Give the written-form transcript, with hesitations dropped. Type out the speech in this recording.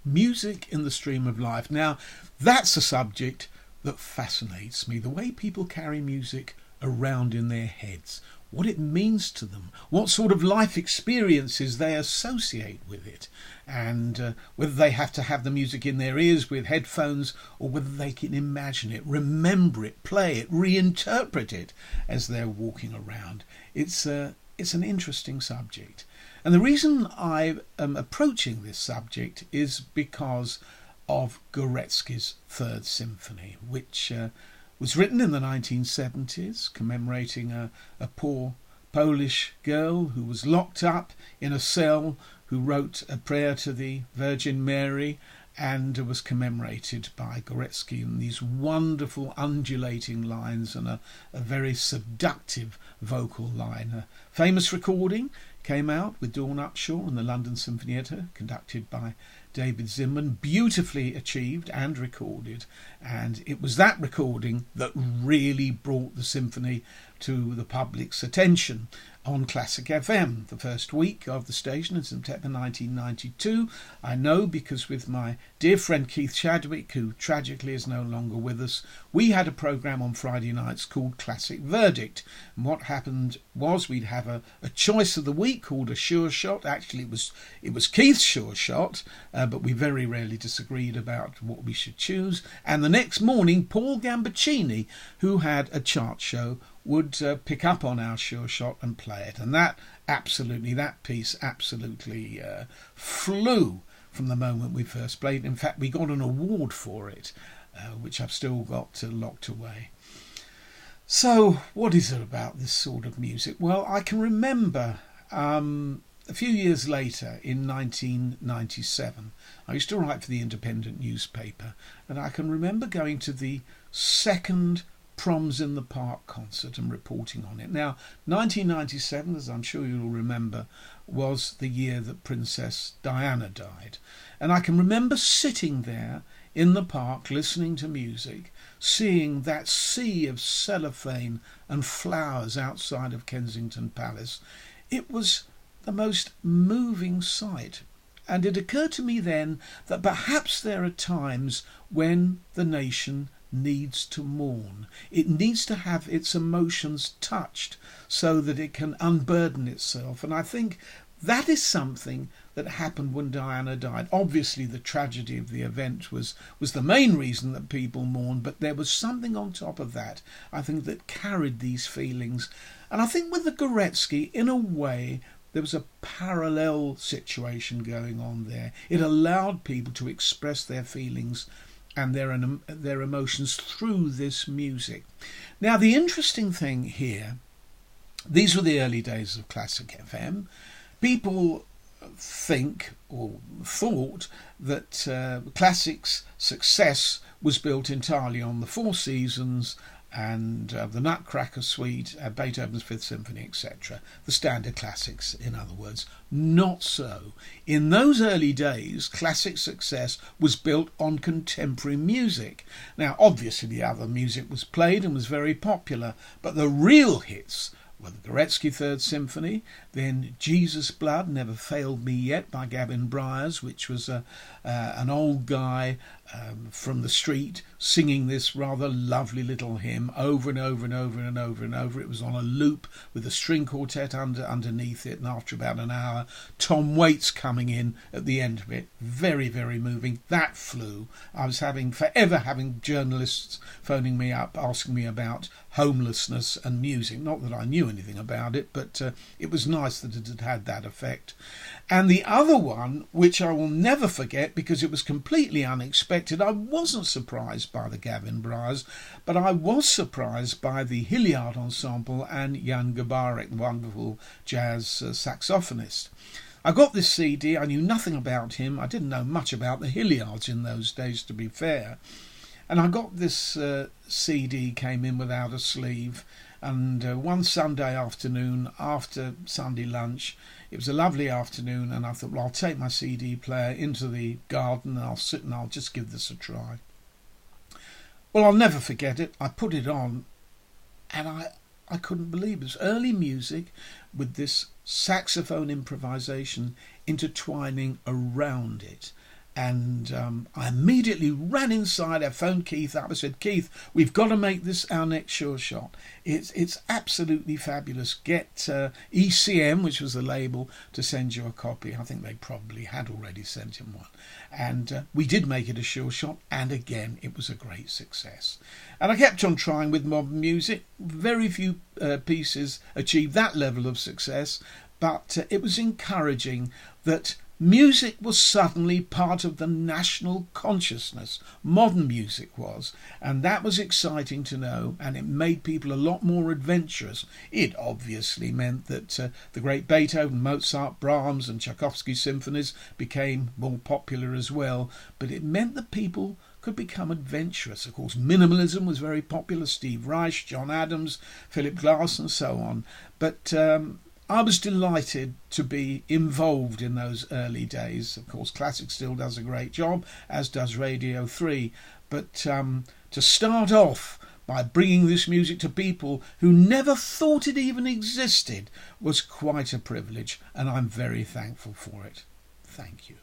Music in the stream of life. Now, that's a subject that fascinates me. The way people carry music around in their heads, what it means to them, what sort of life experiences they associate with it, and whether they have to have the music in their ears with headphones or whether they can imagine it, remember it, play it, reinterpret it as they're walking around. It's an interesting subject. And the reason I am approaching this subject is because of Gorecki's Third Symphony, which was written in the 1970s, commemorating a poor Polish girl who was locked up in a cell, who wrote a prayer to the Virgin Mary, and was commemorated by Gorecki in these wonderful undulating lines and a very seductive vocal line. A famous recording came out with Dawn Upshaw and the London Sinfonietta, conducted by David Zinman, beautifully achieved and recorded, and it was that recording that really brought the symphony to the public's attention on Classic FM the first week of the station in September 1992. I know because with my dear friend Keith Chadwick, who tragically is no longer with us, we had a programme on Friday nights called Classic Verdict, and what happened was we'd have a choice of the week called a sure shot. Actually it was Keith's sure shot, but we very rarely disagreed about what we should choose, and the next morning Paul Gambaccini, who had a chart show, would pick up on our sure shot and play it, and that piece absolutely flew from the moment we first played. In fact, we got an award for it, which I've still got locked away. So what is it about this sort of music? Well, I can remember a few years later in 1997, I used to write for the Independent newspaper, and I can remember going to the second Proms in the Park concert and reporting on it. Now, 1997, as I'm sure you'll remember, was the year that Princess Diana died. And I can remember sitting there in the park listening to music, seeing that sea of cellophane and flowers outside of Kensington Palace. It was the most moving sight. And it occurred to me then that perhaps there are times when the nation needs to mourn. It needs to have its emotions touched so that it can unburden itself. And I think that is something that happened when Diana died. Obviously, the tragedy of the event was the main reason that people mourned, but there was something on top of that, I think, that carried these feelings. And I think with the Gorecki, in a way, there was a parallel situation going on there. It allowed people to express their feelings and their emotions through this music. Now, the interesting thing here, these were the early days of Classic FM. People think or thought that Classic's success was built entirely on the Four Seasons and the Nutcracker Suite, Beethoven's Fifth Symphony, etc. The standard classics, in other words. Not so. In those early days, classic success was built on contemporary music. Now, obviously, the other music was played and was very popular, but the real hits were the Gorecki Third Symphony, then Jesus Blood, Never Failed Me Yet by Gavin Bryars, which was an old guy from the street singing this rather lovely little hymn over and over and over and over and over. It was on a loop with a string quartet underneath it, and after about an hour, Tom Waits coming in at the end of it. Very, very moving. That flew. I was forever having journalists phoning me up asking me about homelessness and music. Not that I knew anything about it, but it was nice that it had had that effect. And the other one, which I will never forget because it was completely unexpected, I wasn't surprised by the Gavin Bryars, but I was surprised by the Hilliard Ensemble and Jan Gabarek, the wonderful jazz saxophonist. I got this CD, I knew nothing about him, I didn't know much about the Hilliards in those days, to be fair. And I got this CD, came in without a sleeve, and one Sunday afternoon after Sunday lunch, it was a lovely afternoon, and I thought, well, I'll take my CD player into the garden and I'll sit and I'll just give this a try. Well, I'll never forget it. I put it on and I couldn't believe it. It was early music with this saxophone improvisation intertwining around it. And I immediately ran inside. I phoned Keith up. I said, Keith, we've got to make this our next Sure Shot. It's absolutely fabulous. Get ECM, which was the label, to send you a copy. I think they probably had already sent him one. And we did make it a Sure Shot. And again, it was a great success. And I kept on trying with modern music. Very few pieces achieved that level of success. But it was encouraging that music was suddenly part of the national consciousness. Modern music was, and that was exciting to know, and it made people a lot more adventurous. It obviously meant that the great Beethoven, Mozart, Brahms and Tchaikovsky's symphonies became more popular as well, but it meant that people could become adventurous. Of course, minimalism was very popular. Steve Reich, John Adams, Philip Glass and so on. But I was delighted to be involved in those early days. Of course, Classic still does a great job, as does Radio 3. But to start off by bringing this music to people who never thought it even existed was quite a privilege, and I'm very thankful for it. Thank you.